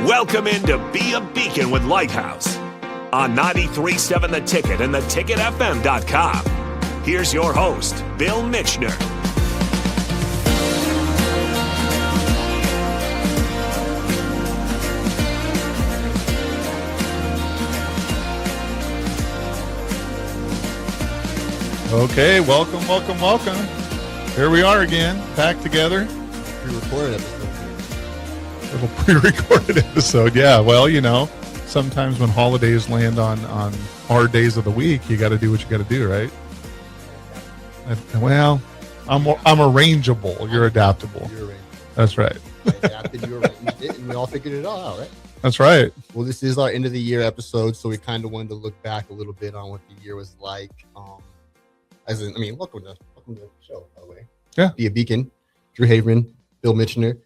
Welcome in to Be a Beacon with Lighthouse on 93.7 The Ticket and theticketfm.com. Here's your host, Bill Michener. Okay, welcome. Here we are again, back together. Pre-recorded episode. A little pre-recorded episode, yeah. Well, you know, sometimes when holidays land on hard days of the week, you got to do what you got to do, right? Well, I'm arrangeable. You're adaptable. You're arrangeable. That's right. I adapted, you arranged it, and we all figured it all out, right? That's right. Well, this is our end of the year episode, so we kind of wanted to look back a little bit on what the year was like. Welcome to the show, by the way. Yeah. Be a Beacon, Drew Haverman, Bill Michener.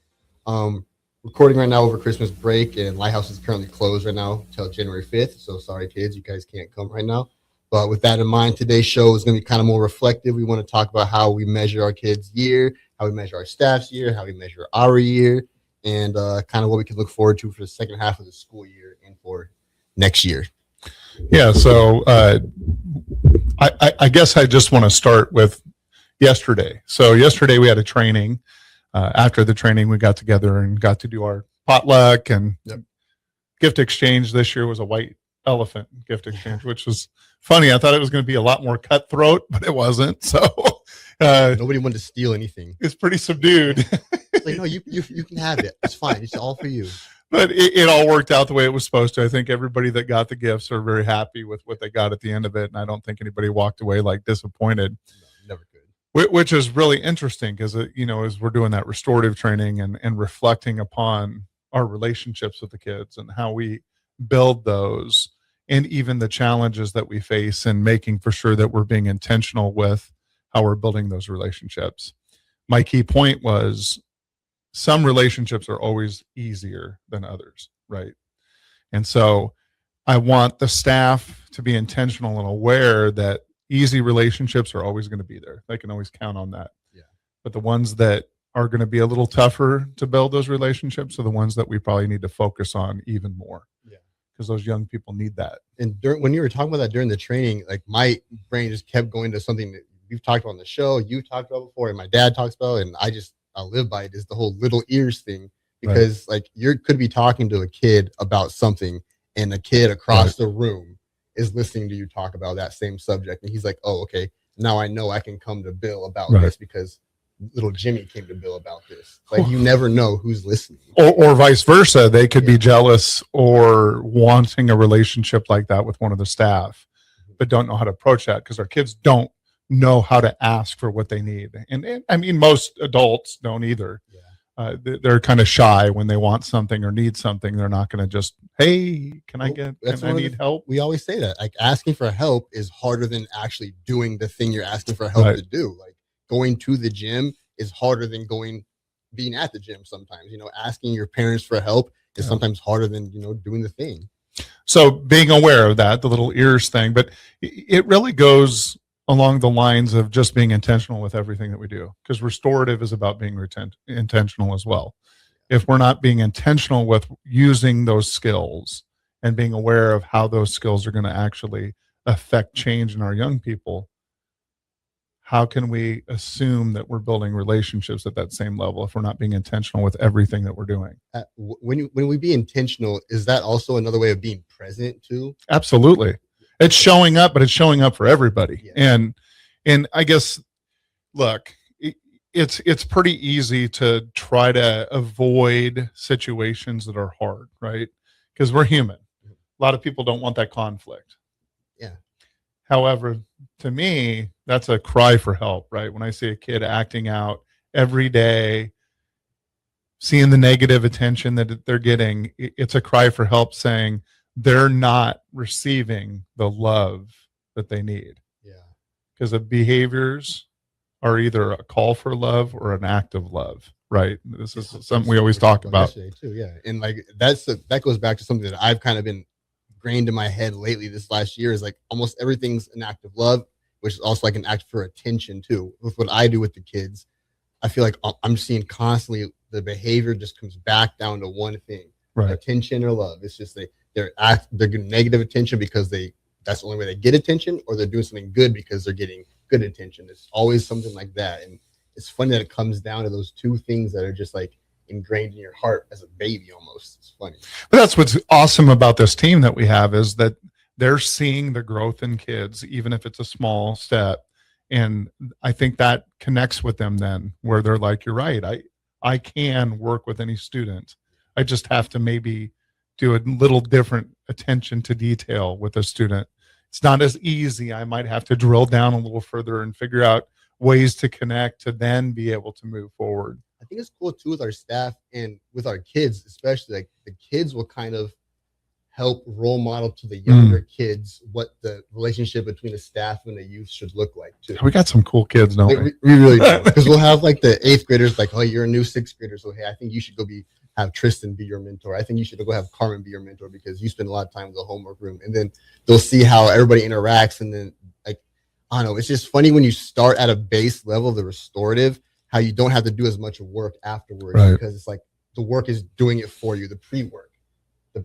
Recording right now over Christmas break, and Lighthouse is currently closed right now until January 5th. So sorry, kids, you guys can't come right now. But with that in mind, today's show is going to be kind of more reflective. We want to talk about how we measure our kids' year, how we measure our staff's year, how we measure our year, and kind of what we can look forward to for the second half of the school year and for next year. Yeah, so I guess I just want to start with yesterday. So yesterday we had a training. After the training, we got together and got to do our potluck and gift exchange. This year was a white elephant gift exchange, which was funny. I thought it was going to be a lot more cutthroat, but it wasn't. So nobody wanted to steal anything. It's pretty subdued. It's like, no, you can have it. It's fine. It's all for you. But it all worked out the way it was supposed to. I think everybody that got the gifts are very happy with what they got at the end of it. And I don't think anybody walked away like disappointed. No, never could. Which is really interesting because, as we're doing that restorative training and reflecting upon our relationships with the kids and how we build those and even the challenges that we face and making for sure that we're being intentional with how we're building those relationships. My key point was some relationships are always easier than others, right? And so I want the staff to be intentional and aware that easy relationships are always going to be there. They can always count on that. Yeah. But the ones that are going to be a little tougher to build those relationships are the ones that we probably need to focus on even more. Yeah. Because those young people need that. And when you were talking about that during the training, like my brain just kept going to something that we've talked about on the show, you talked about before, and my dad talks about, and I live by it, is the whole little ears thing. Because like you could be talking to a kid about something and a kid across the room is listening to you talk about that same subject. And he's like, oh, okay, now I know I can come to Bill about this because little Jimmy came to Bill about this. Like you never know who's listening. Or vice versa. They could be jealous or wanting a relationship like that with one of the staff, but don't know how to approach that because our kids don't know how to ask for what they need. And I mean, most adults don't either. Yeah. They're kind of shy when they want something or need something. They're not going to just, hey, can I need help? We always say that. Like asking for help is harder than actually doing the thing you're asking for help to do. Like going to the gym is harder than being at the gym sometimes. Asking your parents for help is sometimes harder than, doing the thing. So being aware of that, the little ears thing, but it really goes along the lines of just being intentional with everything that we do, because restorative is about being intentional as well. If we're not being intentional with using those skills and being aware of how those skills are going to actually affect change in our young people, how can we assume that we're building relationships at that same level if we're not being intentional with everything that we're doing? When we be intentional, is that also another way of being present too? Absolutely. It's showing up, but it's showing up for everybody. Yeah. And I guess, look, it's pretty easy to try to avoid situations that are hard, right? Because we're human. A lot of people don't want that conflict. Yeah. However, to me, that's a cry for help, right? When I see a kid acting out every day, seeing the negative attention that they're getting, it's a cry for help saying, they're not receiving the love that they need. Yeah. Because the behaviors are either a call for love or an act of love, right? This is something we always talk about. Too, yeah. And like that goes back to something that I've kind of been ingrained in my head lately this last year is like almost everything's an act of love, which is also like an act for attention too. With what I do with the kids, I feel like I'm seeing constantly the behavior just comes back down to one thing. attention or love. It's just they're getting negative attention because that's the only way they get attention, or they're doing something good because they're getting good attention. It's always something like that. And it's funny that it comes down to those two things that are just like ingrained in your heart as a baby almost. It's funny. But that's what's awesome about this team that we have, is that they're seeing the growth in kids, even if it's a small step. And I think that connects with them then, where they're like, you're right, I can work with any student. I just have to maybe do a little different attention to detail with a student. It's not as easy. I might have to drill down a little further and figure out ways to connect to then be able to move forward. I think it's cool too with our staff and with our kids, especially. Like the kids will kind of help role model to the younger kids what the relationship between the staff and the youth should look like too. We got some cool kids, don't we? We really do. Because we'll have like the 8th graders, like, oh, you're a new 6th grader, so hey, I think you should go have Tristan be your mentor. I think you should go have Carmen be your mentor because you spend a lot of time in the homework room. And then they'll see how everybody interacts. And then, like, I don't know, it's just funny when you start at a base level, the restorative, how you don't have to do as much work afterwards, because it's like the work is doing it for you, the pre-work.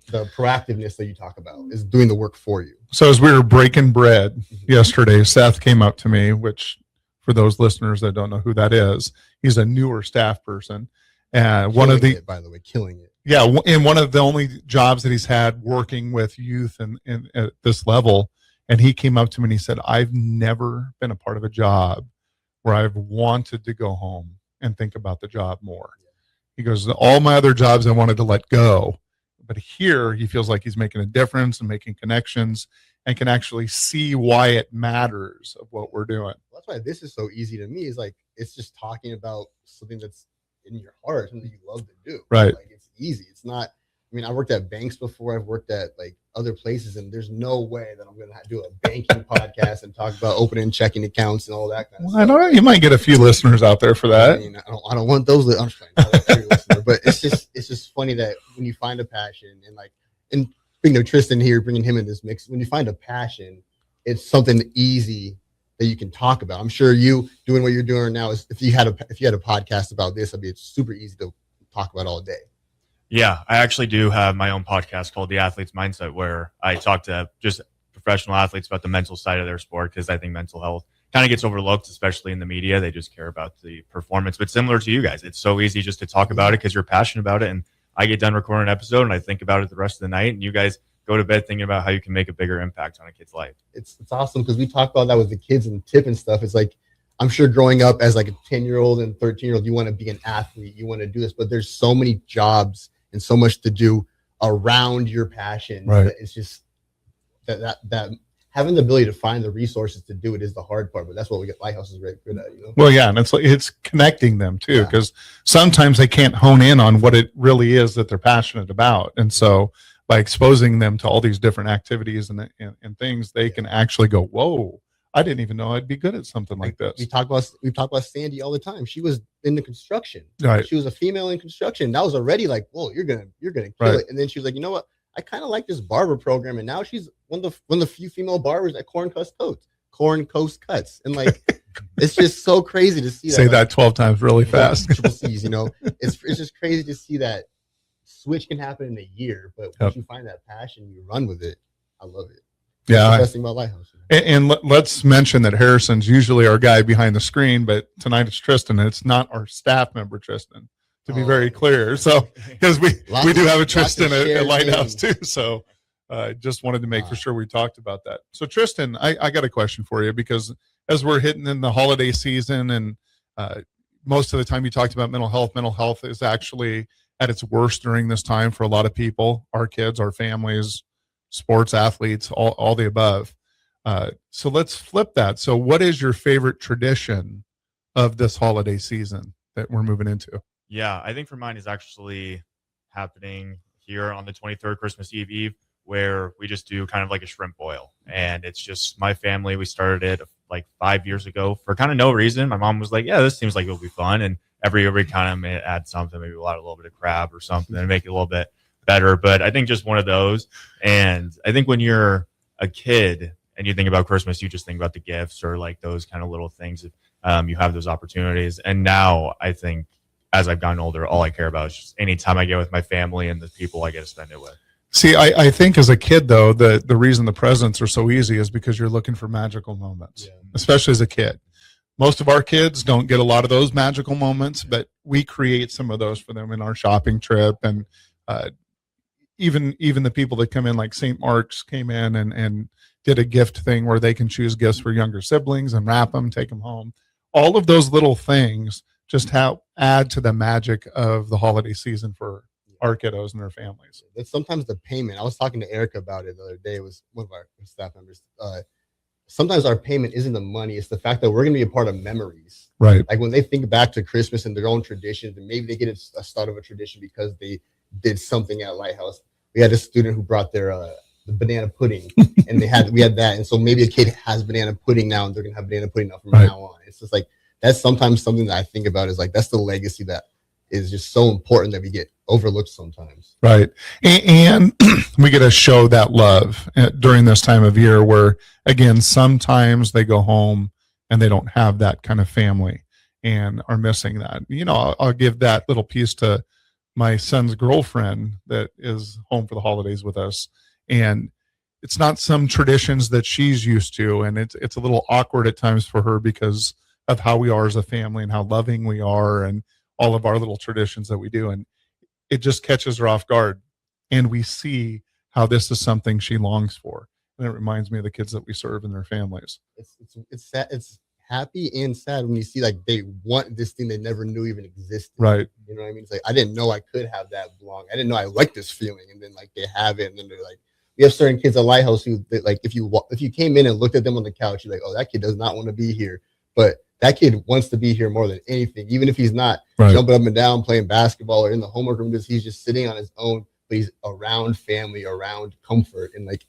The proactiveness that you talk about is doing the work for you. So as we were breaking bread yesterday, Seth came up to me, which for those listeners that don't know who that is, he's a newer staff person. And by the way, killing it. Yeah. And one of the only jobs that he's had working with youth and at this level. And he came up to me and he said, I've never been a part of a job where I've wanted to go home and think about the job more. He goes, all my other jobs I wanted to let go. But here he feels like he's making a difference and making connections and can actually see why it matters of what we're doing. That's why this is so easy to me. Is like, it's just talking about something that's in your heart, something you love to do. Right. Like, it's easy. It's not, I mean, I worked at banks before. I've worked at like other places, and there's no way that I'm going to do a banking podcast and talk about opening checking accounts and all that kind of stuff. I know you might get a few listeners out there for that. I mean, I don't want those. I'm just playing. But it's just funny that when you find a passion, and speaking of Tristan here, bringing him in this mix, when you find a passion, it's something easy that you can talk about. I'm sure you doing what you're doing now is if you had a podcast about this, it'd be super easy to talk about all day. Yeah, I actually do have my own podcast called The Athlete's Mindset, where I talk to just professional athletes about the mental side of their sport, because I think mental health kind of gets overlooked, especially in the media. They just care about the performance. But similar to you guys, it's so easy just to talk about it because you're passionate about it. And I get done recording an episode and I think about it the rest of the night, and you guys go to bed thinking about how you can make a bigger impact on a kid's life. It's awesome because we talk about that with the kids and tip and stuff. It's like, I'm sure growing up as like a 10-year-old and 13-year-old, you want to be an athlete, you want to do this, but there's so many jobs and so much to do around your passion. Right. It's just that having the ability to find the resources to do it is the hard part, but that's what we get. Lighthouse is very good at, you know? Well, yeah. And it's connecting them too, because sometimes they can't hone in on what it really is that they're passionate about. And so by exposing them to all these different activities and things, they can actually go, whoa, I didn't even know I'd be good at something like this. We talk about Sandy all the time. She was in the construction. Right. She was a female in construction. That was already like, whoa, you're gonna kill it. And then she was like, you know what? I kind of like this barber program. And now she's one of the few female barbers at Corn Coast Cuts. And like, it's just so crazy to see that. Say that 12 times really fast. Triple C's, you know, it's just crazy to see that switch can happen in a year. But once you find that passion, you run with it. I love it. Yeah. That's the best thing about Lighthouse. And let's mention that Harrison's usually our guy behind the screen, but tonight it's Tristan, and it's not our staff member, Tristan, to be very clear. So, because we do have a Tristan at Lighthouse too. So, just wanted to make for sure we talked about that. So, Tristan, I got a question for you, because as we're hitting in the holiday season, and most of the time you talked about mental health is actually at its worst during this time for a lot of people, our kids, our families, sports athletes, all the above. So let's flip that. So what is your favorite tradition of this holiday season that we're moving into? Yeah, I think for mine is actually happening here on the 23rd, Christmas Eve, where we just do kind of like a shrimp boil. And it's just my family. We started it like 5 years ago for kind of no reason. My mom was like, yeah, this seems like it'll be fun. And every year we kind of may add something, maybe a little bit of crab or something, and make it a little bit better. But I think just one of those. And I think when you're a kid and you think about Christmas, you just think about the gifts or like those kind of little things. You have those opportunities. And now I think as I've gotten older, all I care about is just any time I get with my family and the people I get to spend it with. See, I think as a kid, though, the reason the presents are so easy is because you're looking for magical moments, especially as a kid. Most of our kids don't get a lot of those magical moments, but we create some of those for them in our shopping trip. And even the people that come in, like St. Mark's came in and did a gift thing where they can choose gifts for younger siblings and wrap them, take them home. All of those little things just add to the magic of the holiday season for our kiddos and their families. That's sometimes the payment. I was talking to Erica about it the other day. It was one of our staff members. Sometimes our payment isn't the money. It's the fact that we're going to be a part of memories. Right. Like when they think back to Christmas and their own traditions, and maybe they get a start of a tradition because they did something at Lighthouse. We had a student who brought their the banana pudding, and we had that. And so maybe a kid has banana pudding now, and they're going to have banana pudding now from now on. It's just like, that's sometimes something that I think about is like, that's the legacy that is just so important that we get overlooked sometimes. Right. And we get to show that love during this time of year where, again, sometimes they go home and they don't have that kind of family and are missing that. You know, I'll give that little piece to my son's girlfriend that is home for the holidays with us. And it's not some traditions that she's used to. And it's a little awkward at times for her because of how we are as a family and how loving we are and all of our little traditions that we do. And it just catches her off guard. And we see how this is something she longs for. And it reminds me of the kids that we serve and their families. It's sad. It's happy and sad when you see like they want this thing they never knew even existed. Right. You know what I mean? It's like, I didn't know I could have that belong. I didn't know I liked this feeling. And then like they have it. And then they're like, we have certain kids at Lighthouse who like, if you came in and looked at them on the couch, you're like, oh, that kid does not want to be here. But that kid wants to be here more than anything, even if he's not jumping up and down playing basketball or in the homework room. He's just sitting on his own, but he's around family, around comfort, and like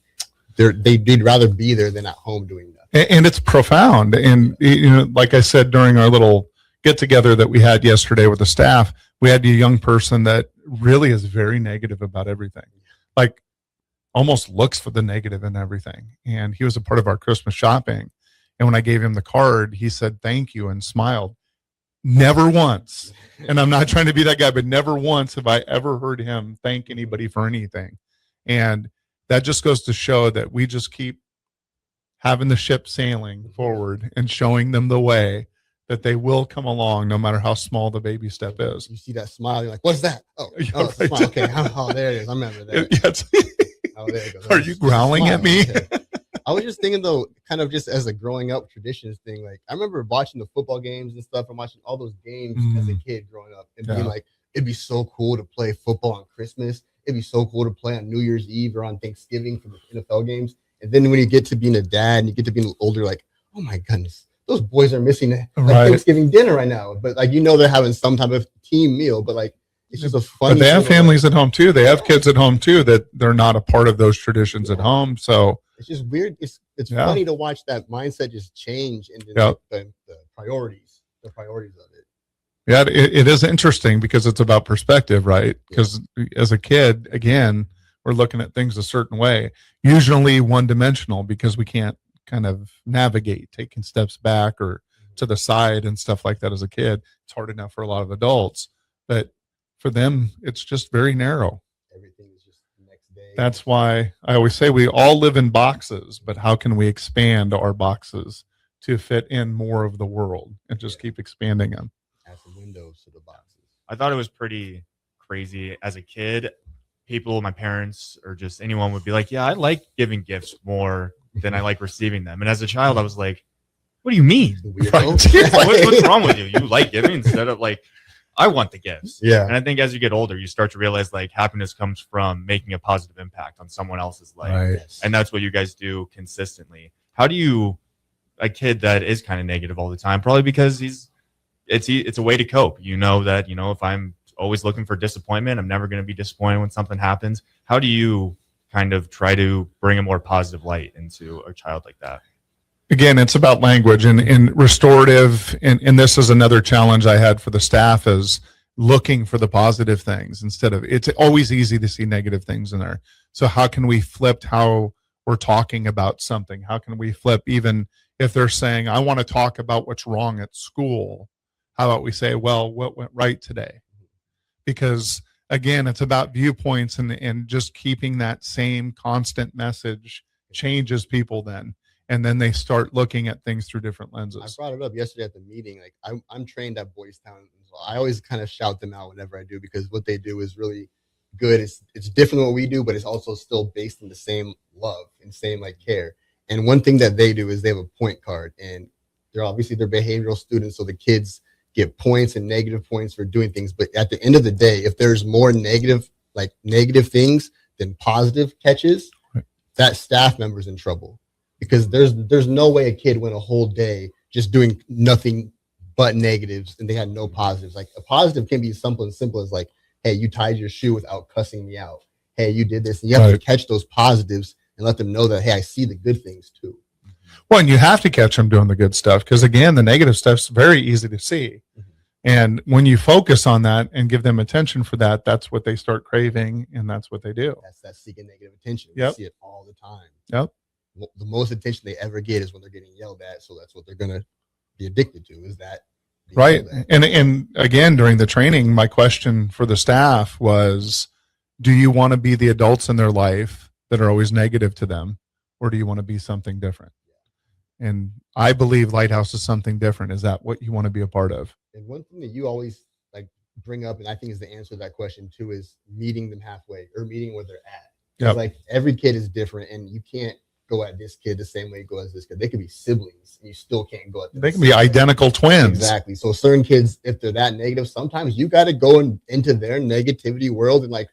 they'd rather be there than at home doing that. And it's profound. And you know, like I said during our little get together that we had yesterday with the staff, we had a young person that really is very negative about everything, like almost looks for the negative in everything. And he was a part of our Christmas shopping. And when I gave him the card, he said, thank you, and smiled. Never once. And I'm not trying to be that guy, but never once have I ever heard him thank anybody for anything. And that just goes to show that we just keep having the ship sailing forward and showing them the way that they will come along no matter how small the baby step is. You see that smile, you're like, what's that? Oh, Yeah, it's a right. smile. Okay, oh, there it is. I remember that. Yes. Oh, there it goes. Are you growling at me? Okay. I was just thinking though, kind of just as a growing up traditions thing. Like I remember watching the football games and stuff, and watching all those games as a kid growing up, and being like, it'd be so cool to play football on Christmas. It'd be so cool to play on New Year's Eve or on Thanksgiving for the NFL games. And then when you get to being a dad and you get to being older, like, oh my goodness, those boys are missing a Thanksgiving dinner right now. But like, you know, they're having some type of team meal, but like, it's just a fun. But they have families at home too. They have kids at home too that they're not a part of those traditions at home. So it's just weird. It's funny to watch that mindset just change and the priorities of it. Yeah, it is interesting because it's about perspective, right? Because as a kid, again, we're looking at things a certain way, usually one-dimensional because we can't kind of navigate taking steps back or to the side and stuff like that as a kid. It's hard enough for a lot of adults, but for them, it's just very narrow. Everything is just the next day. That's why I always say we all live in boxes, but how can we expand our boxes to fit in more of the world and just keep expanding them? As the windows to the boxes. I thought it was pretty crazy as a kid. People, my parents, or just anyone would be like, yeah, I like giving gifts more than I like receiving them. And as a child, I was like, what do you mean? What's wrong with you? You like giving instead of like, I want the gifts. Yeah. And I think as you get older, you start to realize like happiness comes from making a positive impact on someone else's life. Right. And that's what you guys do consistently. How do you, a kid that is kind of negative all the time, probably because it's a way to cope. You know that, you know, if I'm always looking for disappointment, I'm never going to be disappointed when something happens. How do you kind of try to bring a more positive light into a child like that? Again, it's about language and restorative. And this is another challenge I had for the staff is looking for the positive things instead of, it's always easy to see negative things in there. So how can we flip how we're talking about something? How can we flip even if they're saying, I want to talk about what's wrong at school? How about we say, well, what went right today? Because again, it's about viewpoints, and just keeping that same constant message changes people then. And then they start looking at things through different I lenses. brought it up yesterday at the meeting. Like I'm trained at Boys Town, so I always kind of shout them out whenever I do, because what they do is really good. It's different than what we do, but it's also still based in the same love and same like care. And one thing that they do is they have a point card, and they're behavioral students, so the kids get points and negative points for doing things. But at the end of the day, if there's more negative things than positive catches, that staff member's in trouble, because there's no way a kid went a whole day just doing nothing but negatives and they had no positives. Like a positive can be simple as like, hey, you tied your shoe without cussing me out. Hey, you did this. And you have to catch those positives and let them know that, hey, I see the good things too. Well, and you have to catch them doing the good stuff, because again, the negative stuff's very easy to see. And when you focus on that and give them attention for that, that's what they start craving, and that's what they do. That's that seeking negative attention. Yep. We see it all the time. Yep. The most attention they ever get is when they're getting yelled at. So that's what they're gonna be addicted to, is that. Right. And again, during the training, my question for the staff was, do you want to be the adults in their life that are always negative to them, or do you want to be something different? And I believe Lighthouse is something different. Is that what you want to be a part of? And one thing that you always like bring up, and I think is the answer to that question too, is meeting them halfway, or meeting where they're at. Yep. Like every kid is different, and you can't go at this kid the same way you go as this kid. They could be siblings, and you still can't go at them. They can be identical twins. Exactly. So certain kids, if they're that negative, sometimes you got to go into their negativity world and like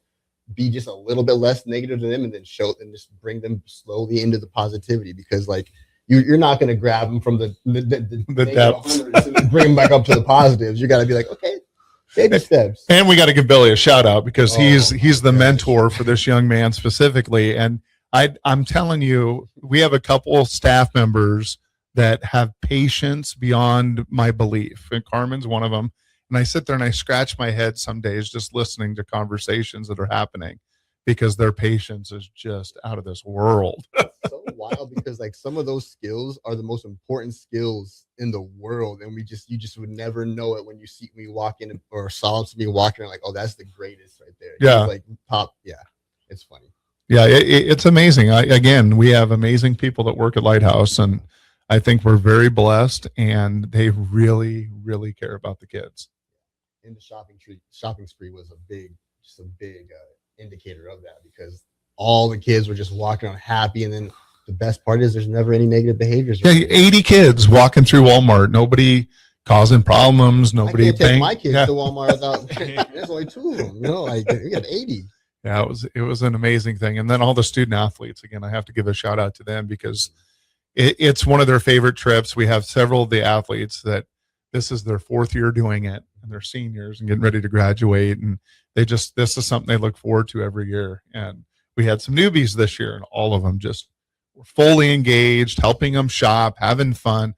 be just a little bit less negative than them, and then just bring them slowly into the positivity, because like you're not going to grab them from the depths and bring them back up to the positives. You got to be like, okay, baby steps. And we got to give Billy a shout out, because he's the mentor for this young man specifically. And I'm telling you, we have a couple staff members that have patience beyond my belief. And Carmen's one of them. And I sit there and I scratch my head some days just listening to conversations that are happening, because their patience is just out of this world. It's so wild, because like some of those skills are the most important skills in the world, and you just would never know it when you see me walk in or saw me walking, like, oh, that's the greatest right there. Yeah, like top. Yeah, it's funny. Yeah, it's amazing. Again, we have amazing people that work at Lighthouse, and I think we're very blessed, and they really, really care about the kids. And the shopping spree was a big indicator of that, because all the kids were just walking around happy, and then the best part is there's never any negative behaviors. Yeah, 80 kids walking through Walmart, nobody causing problems, nobody. I can't take my kids to Walmart without. There's only 2 of them. Like we got 80. Yeah, it was an amazing thing. And then all the student athletes, again, I have to give a shout out to them, because it's one of their favorite trips. We have several of the athletes that this is their 4th year doing it, and they're seniors and getting ready to graduate, and this is something they look forward to every year. And we had some newbies this year, and all of them just were fully engaged, helping them shop, having fun.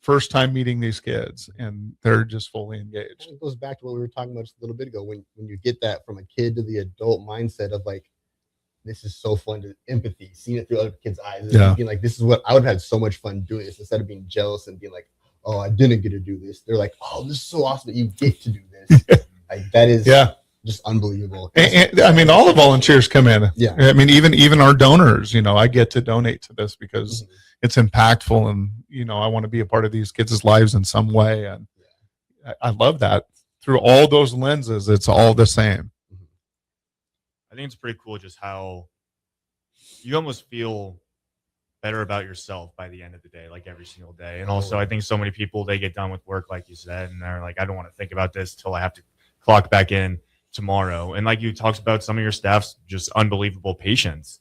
First time meeting these kids, and they're just fully engaged. It goes back to what we were talking about just a little bit ago, when you get that from a kid to the adult mindset of like, this is so fun, to empathy, seeing it through other kids' eyes, and being like, this is what I would have had so much fun doing this, instead of being jealous and being like, oh, I didn't get to do this. They're like, oh, this is so awesome that you get to do this. Like that is just unbelievable. And I mean, all the volunteers come in. Yeah. I mean, even our donors, I get to donate to this because it's impactful, and, I want to be a part of these kids' lives in some way. And I love that. Through all those lenses, it's all the same. I think it's pretty cool just how you almost feel better about yourself by the end of the day, like every single day. And also, I think so many people, they get done with work, like you said, and they're like, I don't want to think about this till I have to clock back in tomorrow. And like you talked about, some of your staff's just unbelievable patience.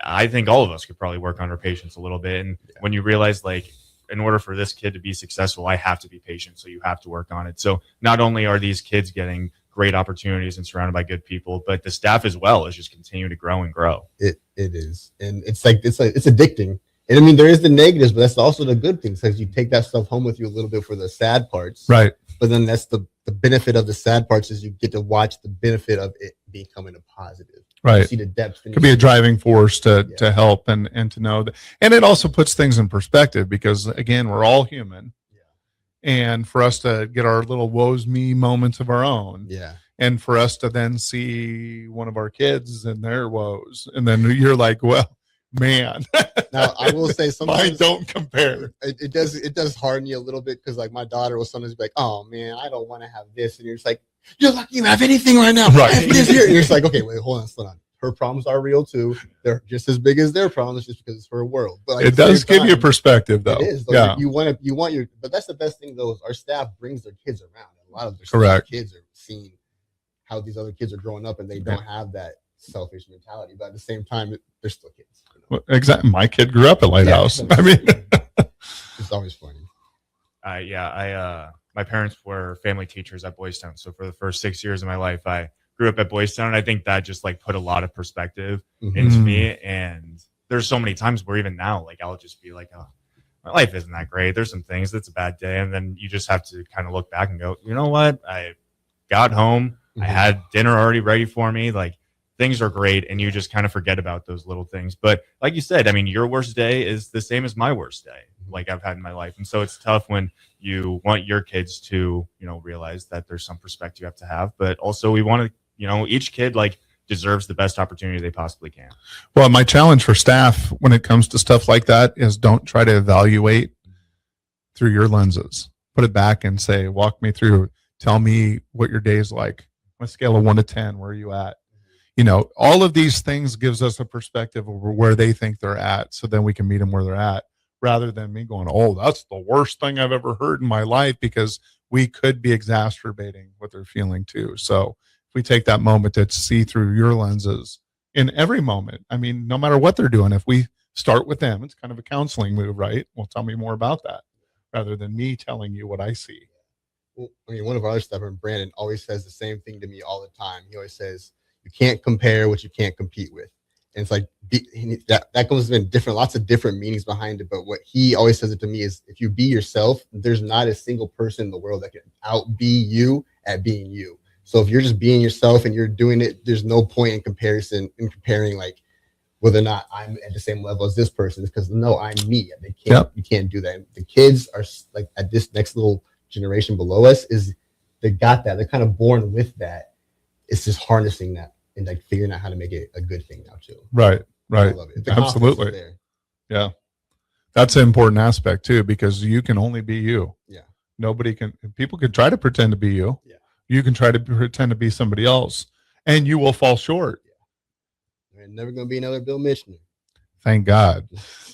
I think all of us could probably work on our patience a little bit. And when you realize, like, in order for this kid to be successful, I have to be patient. So you have to work on it. So not only are these kids getting great opportunities and surrounded by good people, but the staff as well is just continuing to grow and grow. It is. And it's addicting. And I mean, there is the negatives, but that's also the good things, because you take that stuff home with you a little bit for the sad parts. Right. But then that's the benefit of the sad parts, is you get to watch the benefit of it becoming a positive. Right. You see the depth. Could be a driving force to help and to know that. And it also puts things in perspective, because again, we're all human. and for us to get our little woes me moments of our own. Yeah. And for us to then see one of our kids and their woes. And then you're like, well, man. Now I will say Mine sometimes don't compare. it does harden you a little bit, because like my daughter will sometimes be like, oh man, I don't want to have this. And you're just like, you're lucky you have anything right now. Right. I have this here. And you're just like, okay, wait, hold on, slow down. Her problems are real too. They're just as big as their problems, just because it's her world. But like, It does give you perspective, though. It is. Though. Yeah. You want your, but that's the best thing though, is our staff brings their kids around. A lot of their Correct. kids are seeing how these other kids are growing up, and they don't have that selfish mentality. But at the same time, they're still kids. You know? Well, exactly. My kid grew up at Lighthouse. I mean, it's always funny. My parents were family teachers at Boys Town. So for the first 6 years of my life, I grew up at Boys Town. And I think that just like put a lot of perspective into me. And there's so many times where even now, like I'll just be like, oh, my life isn't that great. There's some things that's a bad day. And then you just have to kind of look back and go, you know what? I got home. I had dinner already ready for me. Like things are great. And you just kind of forget about those little things. But like you said, I mean, your worst day is the same as my worst day, like I've had in my life. And so it's tough when you want your kids to, you know, realize that there's some perspective you have to have, but also we want to, you know, each kid like deserves the best opportunity they possibly can. well, my challenge for staff when it comes to stuff like that is don't try to evaluate through your lenses. Put it back and say, walk me through. Tell me what your day's like. On a scale of 1 to 10, where are you at? You know, all of these things gives us a perspective over where they think they're at, so then we can meet them where they're at, rather than me going, oh, that's the worst thing I've ever heard in my life, because we could be exacerbating what they're feeling too. So if we take that moment to see through your lenses in every moment, I mean, no matter what they're doing, if we start with them, it's kind of a counseling move, right? Well, tell me more about that, rather than me telling you what I see. Well, I mean, one of our other staff, Brandon, always says the same thing to me all the time. He always says, you can't compare what you can't compete with. And it's like that comes in lots of different meanings behind it. But what he always says it to me is, if you be yourself, there's not a single person in the world that can outbe you at being you. So if you're just being yourself and you're doing it, there's no point in comparing like whether or not I'm at the same level as this person, because no, I'm me. You can't do that. The kids are like at this next little generation below us, they got that. They're kind of born with that. It's just harnessing that and like figuring out how to make it a good thing now too. Right. I love it. Absolutely. Yeah. That's an important aspect too, because you can only be you. Yeah. People can try to pretend to be you. Yeah. You can try to pretend to be somebody else, and you will fall short. Yeah. There's never going to be another Bill Michener. Thank God.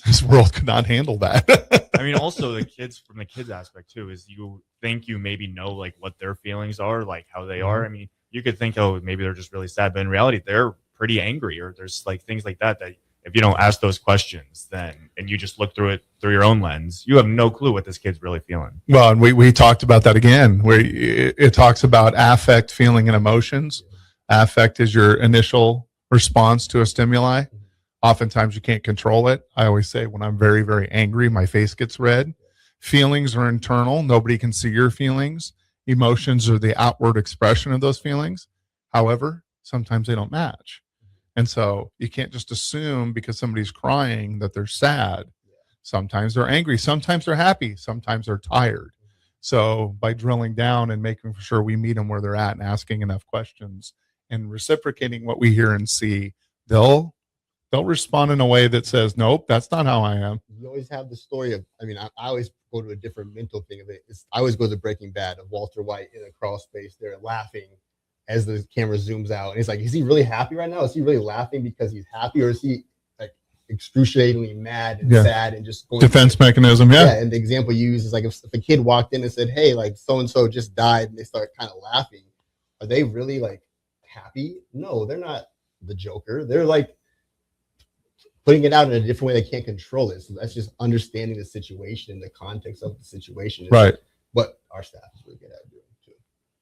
This world could not handle that. I mean, also from the kids aspect too, is you think you maybe know like what their feelings are, like how they are. I mean, you could think, oh, maybe they're just really sad, but in reality, they're pretty angry, or there's like things like that if you don't ask those questions, and you just look through it through your own lens, you have no clue what this kid's really feeling. Well, and we talked about that again, where it talks about affect, feeling, and emotions. Affect is your initial response to a stimuli. Oftentimes you can't control it. I always say when I'm very, very angry, my face gets red. Feelings are internal. Nobody can see your feelings. Emotions are the outward expression of those feelings. However, sometimes they don't match. And so you can't just assume because somebody's crying that they're sad. Sometimes they're angry. Sometimes they're happy. Sometimes they're tired. So by drilling down and making sure we meet them where they're at and asking enough questions and reciprocating what we hear and see, they'll respond in a way that says, nope, that's not how I am. You always have the story of, I mean, I always go to a different mental thing of it. I always go to Breaking Bad of Walter White in a crawl space there laughing as the camera zooms out. And it's like, is he really happy right now? Is he really laughing because he's happy? Or is he like excruciatingly mad and sad and just going defense mechanism? Yeah. And the example you use is like, if a kid walked in and said, hey, like so-and-so just died, and they start kind of laughing, are they really like happy? No, they're not the Joker. They're like putting it out in a different way. They can't control it. So that's just understanding the situation and the context of the situation. Right. What our staff is really good at doing too.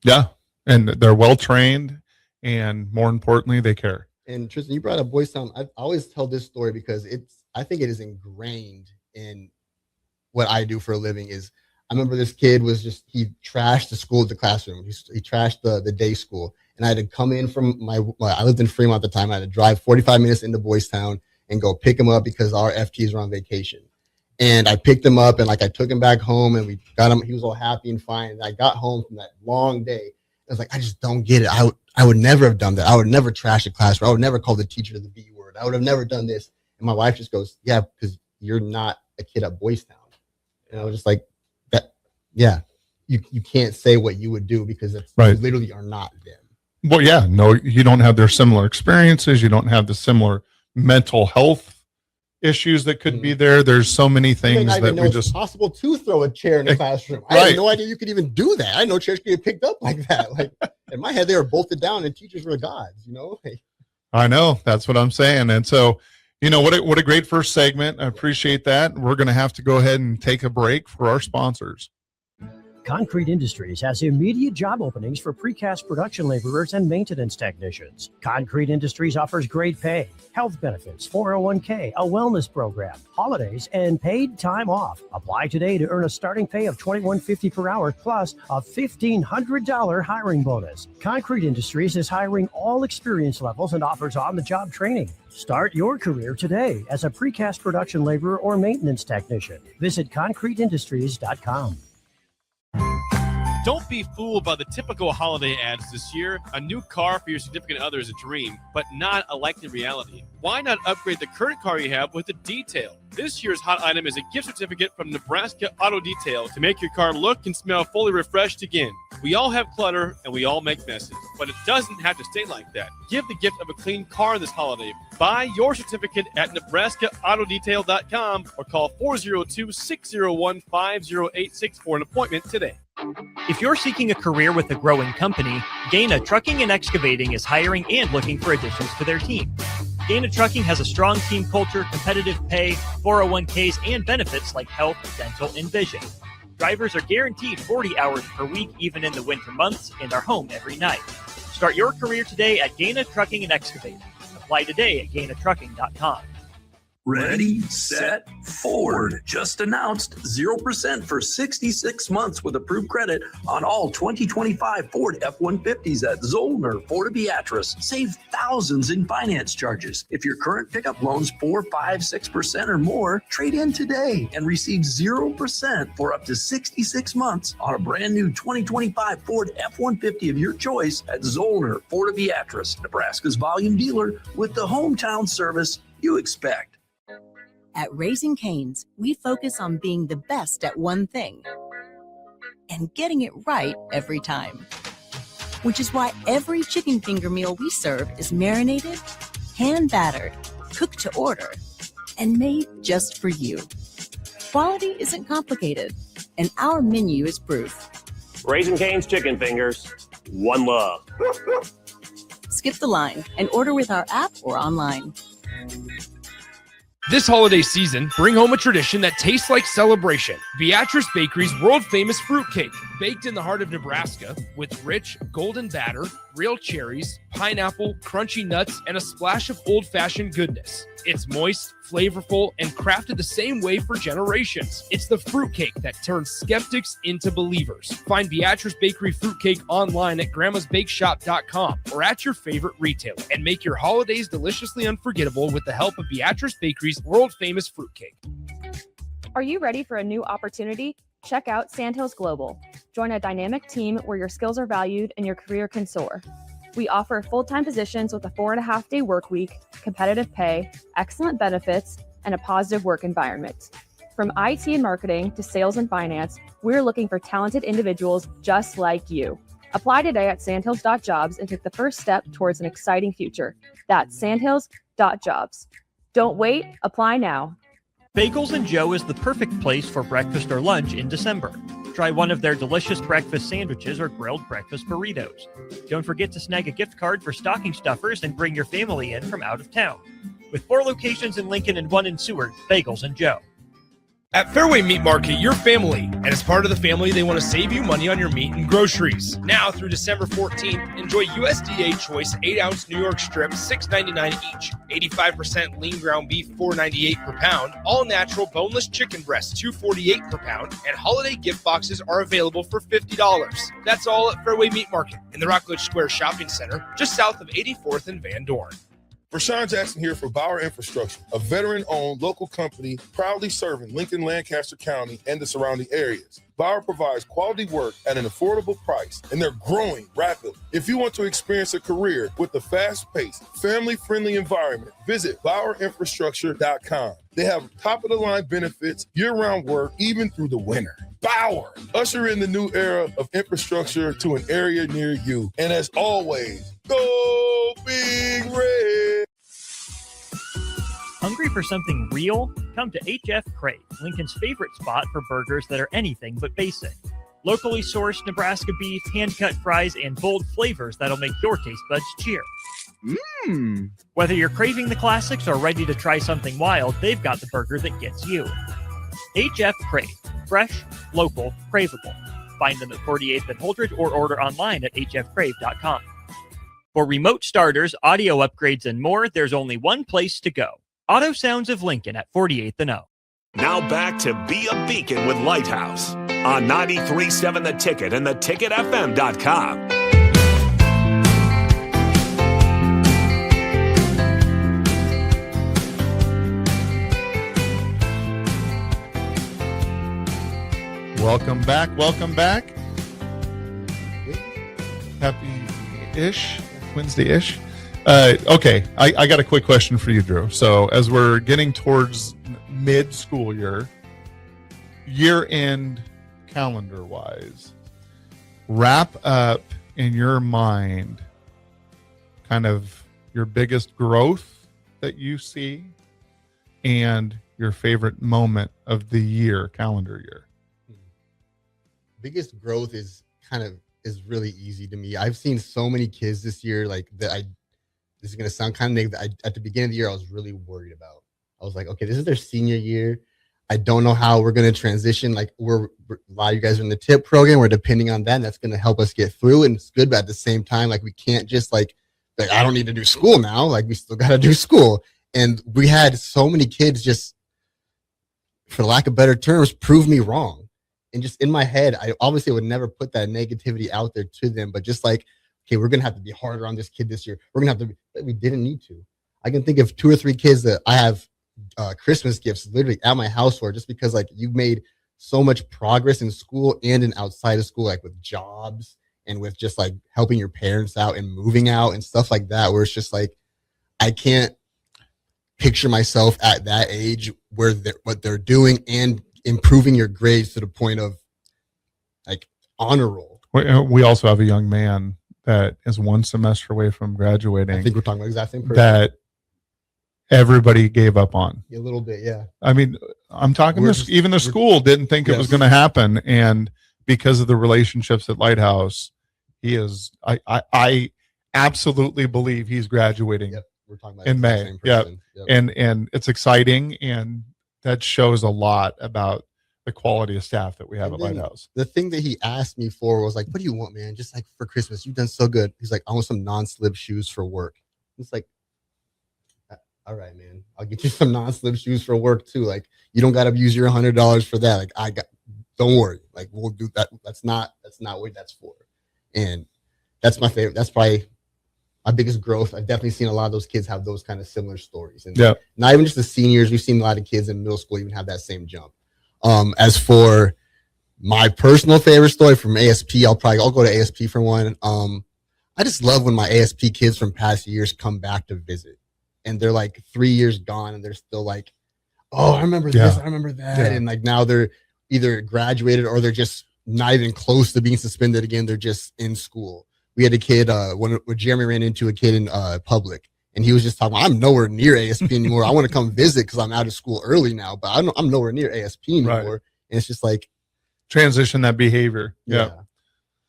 Yeah. And they're well trained, and more importantly, they care. And Tristan, you brought up Boys Town. I always tell this story because I think it is ingrained in what I do for a living. Is I remember this kid he trashed the school, the classroom. He trashed the day school. And I had to come in from I lived in Fremont at the time. I had to drive 45 minutes into Boys Town and go pick him up because our FTs were on vacation. And I picked him up and like I took him back home and we got him. He was all happy and fine. And I got home from that long day. I was like, I just don't get it. I would never have done that. I would never trash a classroom. I would never call the teacher the B word. I would have never done this. And my wife just goes, yeah, because you're not a kid at Boys Town. And I was just like, that, yeah, you can't say what you would do because it's right. You literally are not them. Well, yeah, no, you don't have their similar experiences. You don't have the similar mental health issues that could be there. There's so many things that we just possible to throw a chair in the classroom. I had no idea you could even do that. I didn't know chairs could get picked up like that. Like in my head, they were bolted down and teachers were gods, you know? I know, that's what I'm saying. And so, you know, what a great first segment. I appreciate that. We're going to have to go ahead and take a break for our sponsors. Concrete Industries has immediate job openings for precast production laborers and maintenance technicians. Concrete Industries offers great pay, health benefits, 401k, a wellness program, holidays, and paid time off. Apply today to earn a starting pay of $21.50 per hour plus a $1,500 hiring bonus. Concrete Industries is hiring all experience levels and offers on-the-job training. Start your career today as a precast production laborer or maintenance technician. Visit concreteindustries.com. Don't be fooled by the typical holiday ads this year. A new car for your significant other is a dream, but not a likely reality. Why not upgrade the current car you have with a detail? This year's hot item is a gift certificate from Nebraska Auto Detail to make your car look and smell fully refreshed again. We all have clutter and we all make messes, but it doesn't have to stay like that. Give the gift of a clean car this holiday. Buy your certificate at NebraskaAutoDetail.com or call 402-601-5086 for an appointment today. If you're seeking a career with a growing company, Gaina Trucking and Excavating is hiring and looking for additions to their team. Gaina Trucking has a strong team culture, competitive pay, 401ks, and benefits like health, dental, and vision. Drivers are guaranteed 40 hours per week, even in the winter months, and are home every night. Start your career today at Gaina Trucking and Excavating. Apply today at GainaTrucking.com. Ready, set, forward. Just announced 0% for 66 months with approved credit on all 2025 Ford F-150s at Zollner, Fort Beatrice. Save thousands in finance charges. If your current pickup loan's 4, 5, 6% or more, trade in today and receive 0% for up to 66 months on a brand new 2025 Ford F-150 of your choice at Zollner, Fort Beatrice, Nebraska's volume dealer with the hometown service you expect. At Raising Cane's, we focus on being the best at one thing and getting it right every time. Which is why every chicken finger meal we serve is marinated, hand-battered, cooked to order, and made just for you. Quality isn't complicated, and our menu is proof. Raising Cane's chicken fingers, one love. Skip the line and order with our app or online. This holiday season, bring home a tradition that tastes like celebration. Beatrice Bakery's world-famous fruitcake, baked in the heart of Nebraska with rich, golden batter, real cherries, pineapple, crunchy nuts, and a splash of old-fashioned goodness. It's moist, flavorful, and crafted the same way for generations. It's the fruitcake that turns skeptics into believers. Find Beatrice Bakery fruitcake online at grandmasbakeshop.com or at your favorite retailer, and make your holidays deliciously unforgettable with the help of Beatrice Bakery's world-famous fruitcake. Are you ready for a new opportunity? Check out Sandhills Global. Join a dynamic team where your skills are valued and your career can soar. We offer full-time positions with a 4.5-day work week, competitive pay, excellent benefits, and a positive work environment. From IT and marketing to sales and finance, we're looking for talented individuals just like you. Apply today at sandhills.jobs and take the first step towards an exciting future. That's sandhills.jobs. Don't wait, apply now. Bagels & Joe is the perfect place for breakfast or lunch in December. Try one of their delicious breakfast sandwiches or grilled breakfast burritos. Don't forget to snag a gift card for stocking stuffers and bring your family in from out of town. With 4 locations in Lincoln and 1 in Seward, Bagels & Joe. At Fairway Meat Market, you're family, and as part of the family, they want to save you money on your meat and groceries. Now through December 14th, enjoy USDA Choice 8-ounce New York strips, $6.99 each, 85% lean ground beef, $4.98 per pound, all natural boneless chicken breasts, $2.48 per pound, and holiday gift boxes are available for $50. That's all at Fairway Meat Market in the Rockledge Square Shopping Center, just south of 84th and Van Dorn. Rashawn Jackson here for Bauer Infrastructure, a veteran-owned local company proudly serving Lincoln, Lancaster County, and the surrounding areas. Bauer provides quality work at an affordable price, and they're growing rapidly. If you want to experience a career with a fast-paced, family-friendly environment, visit BauerInfrastructure.com. They have top-of-the-line benefits, year-round work, even through the winter. Bauer, usher in the new era of infrastructure to an area near you. And as always, go Big Red! Hungry for something real? Come to HF Crave, Lincoln's favorite spot for burgers that are anything but basic. Locally sourced Nebraska beef, hand-cut fries, and bold flavors that'll make your taste buds cheer. Whether you're craving the classics or ready to try something wild, they've got the burger that gets you. HF Crave. Fresh, local, craveable. Find them at 48th and Holdridge or order online at hfcrave.com. For remote starters, audio upgrades, and more, there's only one place to go. Auto Sounds of Lincoln at 48th and O. Now back to Be a Beacon with Lighthouse on 93.7 The Ticket and theticketfm.com. Welcome back. Welcome back. Happy-ish, Wednesday-ish. Okay, I got a quick question for you, Drew. So as we're getting towards mid-school year-end calendar-wise, wrap up in your mind kind of your biggest growth that you see and your favorite moment of the year, calendar year. Biggest growth is really easy to me. I've seen so many kids this year, like that. This is gonna sound kind of negative. At the beginning of the year, I was really worried about. I was like, okay, this is their senior year. I don't know how we're gonna transition. Like a lot of you guys are in the TIP program. We're depending on that. And that's gonna help us get through. And it's good, but at the same time, like we can't just like I don't need to do school now. Like we still gotta do school. And we had so many kids just, for lack of better terms, prove me wrong. And just in my head, I obviously would never put that negativity out there to them, but just like, okay, we're going to have to be harder on this kid this year. We're going to have to, but we didn't need to. I can think of 2 or 3 kids that I have Christmas gifts literally at my house for, just because like you made so much progress in school and in outside of school, like with jobs and with just like helping your parents out and moving out and stuff like that, where it's just like, I can't picture myself at that age where what they're doing and improving your grades to the point of like honor roll. We also have a young man that is 1 semester away from graduating. I think we're talking about the exact same person. That everybody gave up on. A little bit, yeah. I mean, I'm talking even the school didn't think it was going to happen. And because of the relationships at Lighthouse, he is, I absolutely believe he's graduating we're talking about in May. Yep. And it's exciting. And that shows a lot about the quality of staff that we have at Lighthouse. The thing that he asked me for was like, what do you want, man? Just like for Christmas, you've done so good. He's like, I want some non-slip shoes for work. It's like, all right, man, I'll get you some non-slip shoes for work too. Like, you don't got to use your $100 for that. Like, don't worry. Like, we'll do that. That's not what that's for. And that's my favorite. That's probably my biggest growth. I've definitely seen a lot of those kids have those kind of similar stories. And not even just the seniors. We've seen a lot of kids in middle school even have that same jump. As for my personal favorite story from ASP, I'll go to ASP for one. I just love when my ASP kids from past years come back to visit, and they're like 3 years gone, and they're still like, oh, I remember this, I remember that. Yeah. And like now they're either graduated or they're just not even close to being suspended again. They're just in school. We had a kid, when Jeremy ran into a kid in public, and he was just talking, I'm nowhere near ASP anymore. I want to come visit because I'm out of school early now, but I'm nowhere near ASP anymore. Right. And it's just like transition that behavior. Yeah.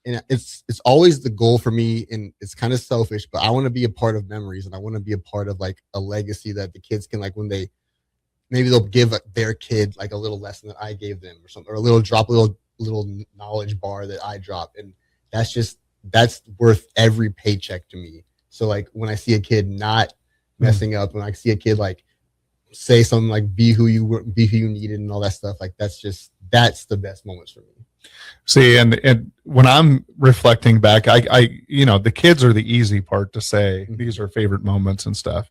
And it's always the goal for me, and it's kind of selfish, but I want to be a part of memories, and I want to be a part of like a legacy that the kids can, like, when they maybe they'll give their kid like a little lesson that I gave them or something, or a little knowledge bar that I dropped. And that's worth every paycheck to me. So like when I see a kid not messing up, when I see a kid like say something like be who you needed and all that stuff, like that's the best moments for me. See, and when I'm reflecting back, I the kids are the easy part to say, these are favorite moments and stuff.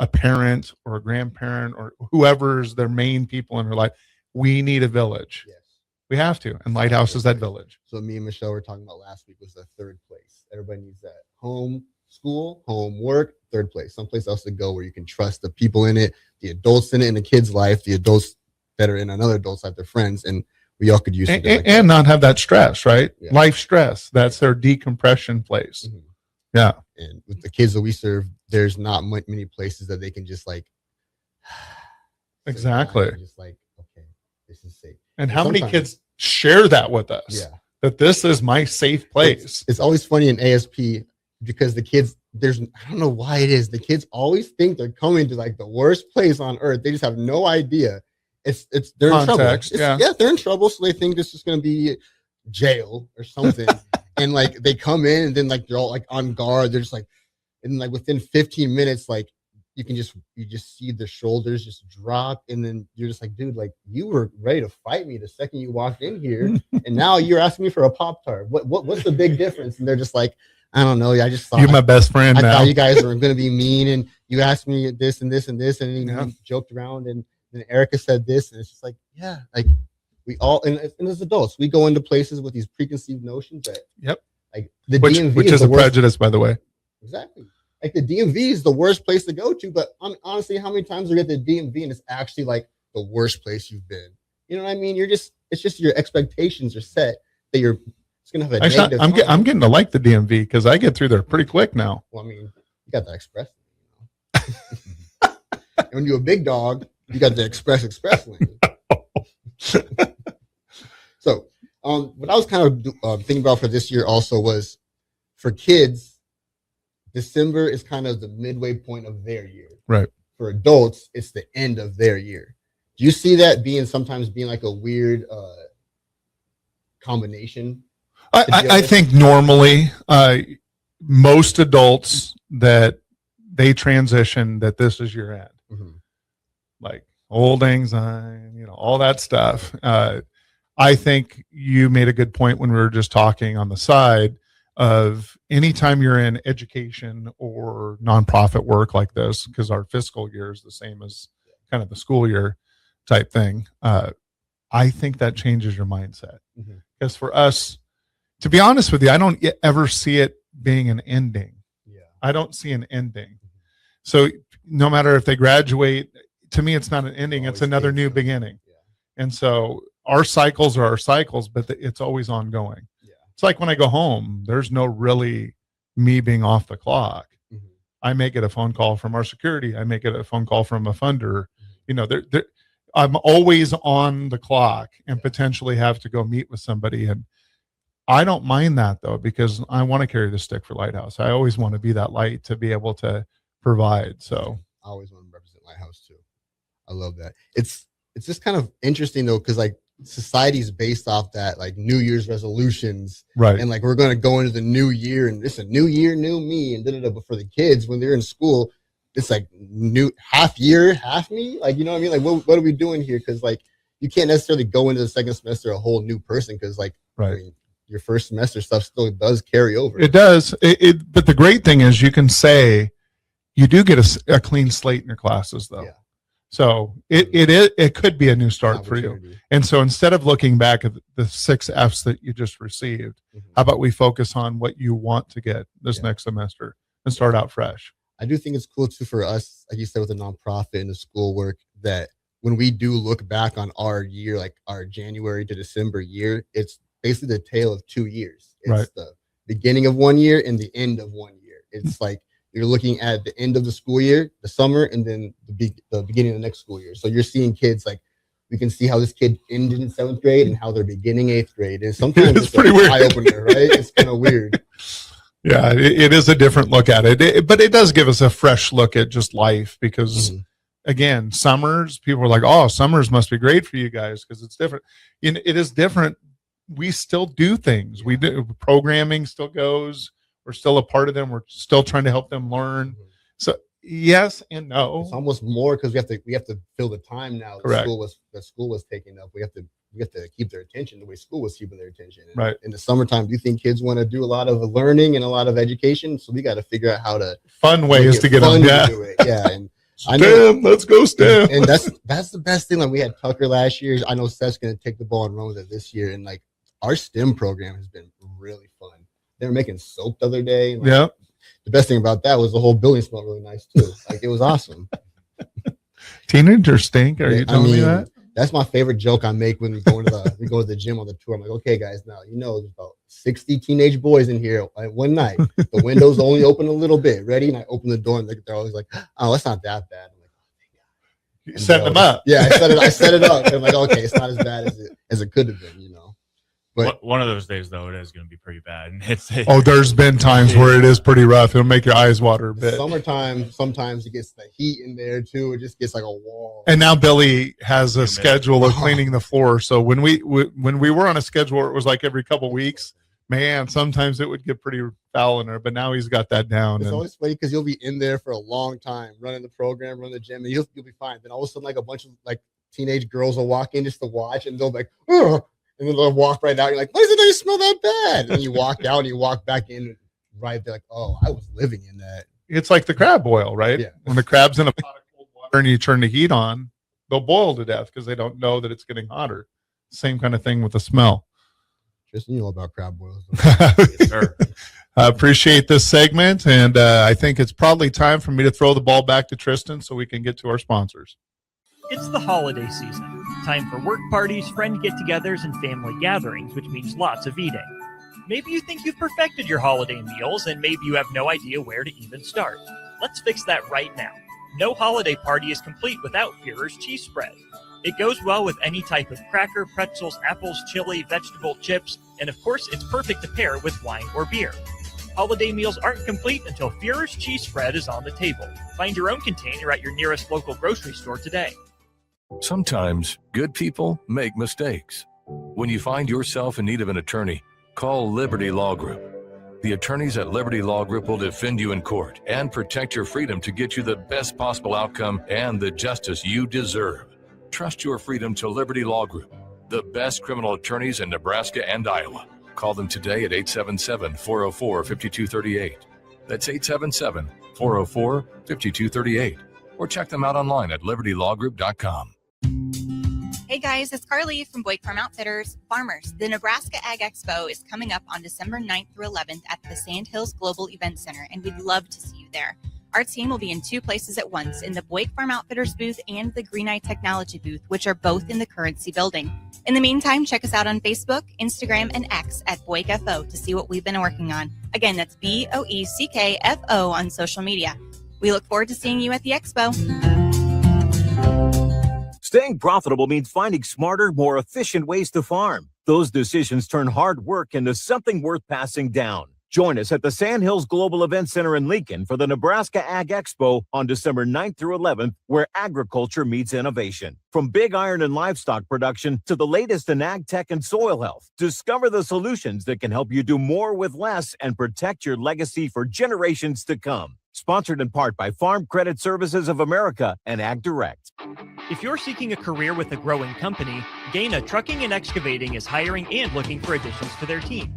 a parent or a grandparent or whoever's their main people in their life. We need a village. Yes. We have to. And Lighthouse is that village. So me and Michelle were talking about last week was the third place. Everybody needs that home, school, home, work, third place. Someplace else to go where you can trust the people in it, the adults in it in the kid's life, the adults that are in another adult's life, their friends, and we all could use it. And not have that stress, right? Yeah. Life stress. That's their decompression place. Mm-hmm. Yeah. And with the kids that we serve, there's not many places that they can just like exactly just like, okay, this is safe. And how many kids share that with us? Yeah. That this is my safe place. It's always funny in ASP because the kids, I don't know why it is. The kids always think they're coming to like the worst place on earth. They just have no idea. They're Context, in trouble. Yeah, they're in trouble. So they think this is going to be jail or something. And like they come in and then like they're all like on guard. They're just like, and like within 15 minutes, like you just see the shoulders just drop. And then you're just like, dude, like you were ready to fight me the second you walked in here. And now you're asking me for a Pop-Tart. What's the big difference? And they're just like, I don't know. I just thought you're my best friend. I now. thought you guys were going to be mean. And you asked me this and this and this. And then you joked around and then Erica said this, and it's just like, yeah, like we all, and as adults, we go into places with these preconceived notions that, like the DMV which is a prejudice, by the way. Exactly. Like the DMV is the worst place to go to, but honestly, how many times are you at the DMV and it's actually like the worst place you've been? You know what I mean? It's just your expectations are set that it's gonna have a negative. I'm getting to like the DMV because I get through there pretty quick now. Well, I mean, you got the express, and when you're a big dog. You got the express lane. So, what I was kind of thinking about for this year also was for kids, December is kind of the midway point of their year. Right. For adults, it's the end of their year. Do you see that sometimes being like a weird combination? I think normally most adults that they transition that this is your end. Mm-hmm. Like old anxiety, all that stuff. I think you made a good point when we were just talking on the side of anytime you're in education or nonprofit work like this, because our fiscal year is the same as kind of the school year type thing. I think that changes your mindset. Because for us, to be honest with you, I don't ever see it being an ending. Yeah. I don't see an ending. So no matter if they graduate, to me, it's not an ending. It's another new beginning. Yeah. And so our cycles are our cycles, but it's always ongoing. Yeah. It's like when I go home, there's no really me being off the clock. Mm-hmm. I may get a phone call from our security. I may get a phone call from a funder. Mm-hmm. I'm always on the clock and potentially have to go meet with somebody. And I don't mind that though, because I want to carry the stick for Lighthouse. I always want to be that light to be able to provide. So I always want to represent Lighthouse too. I love that. It's just kind of interesting though, because like society's based off that like New Year's resolutions, right? And like we're going to go into the new year and it's a new year, new me, and But for the kids, when they're in school, it's like new half year, half me. Like you know what I mean? Like what are we doing here? Because like you can't necessarily go into the second semester a whole new person because like right. I mean, your first semester stuff still does carry over. It does. But the great thing is you can say you do get a clean slate in your classes though. Yeah. So it could be a new start for you. And so instead of looking back at the 6 F's that you just received, how about we focus on what you want to get this next semester and start out fresh? I do think it's cool too for us, like you said, with the nonprofit and the schoolwork, that when we do look back on our year, like our January to December year, it's basically the tale of 2 years. It's the beginning of 1 year and the end of 1 year. It's like you're looking at the end of the school year, the summer, and then the beginning of the next school year. So you're seeing kids like we can see how this kid ended in 7th grade and how they're beginning 8th grade. And sometimes it's pretty weird. Eye opener, right? It's kind of weird. Yeah, it is a different look at it. But it does give us a fresh look at just life because, again, summers, people are like, oh, summers must be great for you guys because it's different. It is different. We still do things. We do. Programming still goes. We're still a part of them. We're still trying to help them learn. So yes and no. It's almost more because we have to fill the time now. Correct. The school was taking up. We have to keep their attention the way school was keeping their attention. And right. In the summertime, do you think kids want to do a lot of learning and a lot of education? So we got to figure out how to fun ways to get them. Yeah. To do it. Yeah. And I know. STEM, let's go STEM. And that's the best thing. Like we had Tucker last year. I know Seth's going to take the ball and run with it this year. And like our STEM program has been really fun. They were making soap the other day. Like, yeah. The best thing about that was the whole building smelled really nice too. Like it was awesome. Teenagers stink. Are you telling me that? That's my favorite joke I make when we go to the gym on the tour. I'm like, okay, guys, now there's about 60 teenage boys in here at one night. The windows only open a little bit. Ready? And I open the door, and they're always like, "Oh, that's not that bad." I'm like, "Oh, thank God." You set them up. Yeah, I set it up. And I'm like, okay, it's not as bad as it could have been, But one of those days, though, it is going to be pretty bad. There's been times where it is pretty rough. It'll make your eyes water a bit. Summertime, sometimes it gets the heat in there too. It just gets like a wall. And now Billy has a schedule of cleaning the floor. So when we were on a schedule where it was like every couple weeks, man, sometimes it would get pretty foul in there. But now he's got that down. It's always funny because you'll be in there for a long time, running the program, running the gym, and you'll be fine. Then all of a sudden, like a bunch of like teenage girls will walk in just to watch, and they'll be like, ugh. And then they'll walk right out. You're like, why does it smell that bad? And you walk out and you walk back in right there, like, oh, I was living in that. It's like the crab boil, right? Yeah. When the crab's in a pot of cold water and you turn the heat on, they'll boil to death because they don't know that it's getting hotter. Same kind of thing with the smell. Tristan, you know about crab boils. Yes, sir. I appreciate this segment, and I think it's probably time for me to throw the ball back to Tristan so we can get to our sponsors. It's the holiday season. Time for work parties, friend get-togethers, and family gatherings, which means lots of eating. Maybe you think you've perfected your holiday meals, and maybe you have no idea where to even start. Let's fix that right now. No holiday party is complete without Führer's cheese spread. It goes well with any type of cracker, pretzels, apples, chili, vegetable, chips, and of course, it's perfect to pair with wine or beer. Holiday meals aren't complete until Führer's cheese spread is on the table. Find your own container at your nearest local grocery store today. Sometimes good people make mistakes. When you find yourself in need of an attorney, call Liberty Law Group. The attorneys at Liberty Law Group will defend you in court and protect your freedom to get you the best possible outcome and the justice you deserve. Trust your freedom to Liberty Law Group, the best criminal attorneys in Nebraska and Iowa. Call them today at 877-404-5238. That's 877-404-5238. Or check them out online at libertylawgroup.com. Hey guys, it's Carly from Boyd Farm Outfitters. Farmers, the Nebraska Ag Expo is coming up on December 9th through 11th at the Sandhills Global Event Center, and we'd love to see you there. Our team will be in two places at once, in the Boyd Farm Outfitters booth and the Green Eye Technology booth, which are both in the Currency building. In the meantime, check us out on Facebook, Instagram, and X at BoydFO to see what we've been working on. Again, that's BOECKFO on social media. We look forward to seeing you at the Expo. Staying profitable means finding smarter, more efficient ways to farm. Those decisions turn hard work into something worth passing down. Join us at the Sandhills Global Event Center in Lincoln for the Nebraska Ag Expo on December 9th through 11th, where agriculture meets innovation. From big iron and livestock production to the latest in ag tech and soil health, discover the solutions that can help you do more with less and protect your legacy for generations to come. Sponsored in part by Farm Credit Services of America and Ag Direct. If you're seeking a career with a growing company, Gaina Trucking and Excavating is hiring and looking for additions to their team.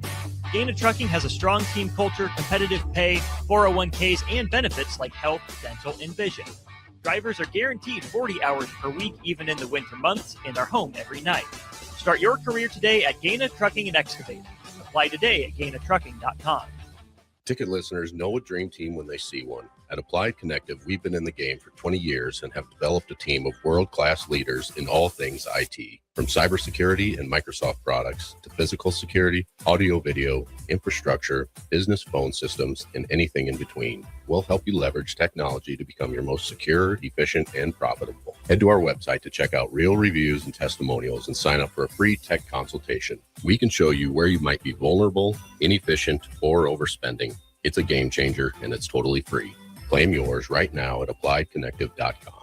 Gaina Trucking has a strong team culture, competitive pay, 401ks, and benefits like health, dental, and vision. Drivers are guaranteed 40 hours per week, even in the winter months, and are home every night. Start your career today at Gaina Trucking and Excavating. Apply today at GainaTrucking.com. Ticket listeners know a dream team when they see one. At Applied Connective, we've been in the game for 20 years and have developed a team of world-class leaders in all things IT. From cybersecurity and Microsoft products to physical security, audio-video, infrastructure, business phone systems, and anything in between, we'll help you leverage technology to become your most secure, efficient, and profitable. Head to our website to check out real reviews and testimonials and sign up for a free tech consultation. We can show you where you might be vulnerable, inefficient, or overspending. It's a game changer, and it's totally free. Claim yours right now at appliedconnective.com.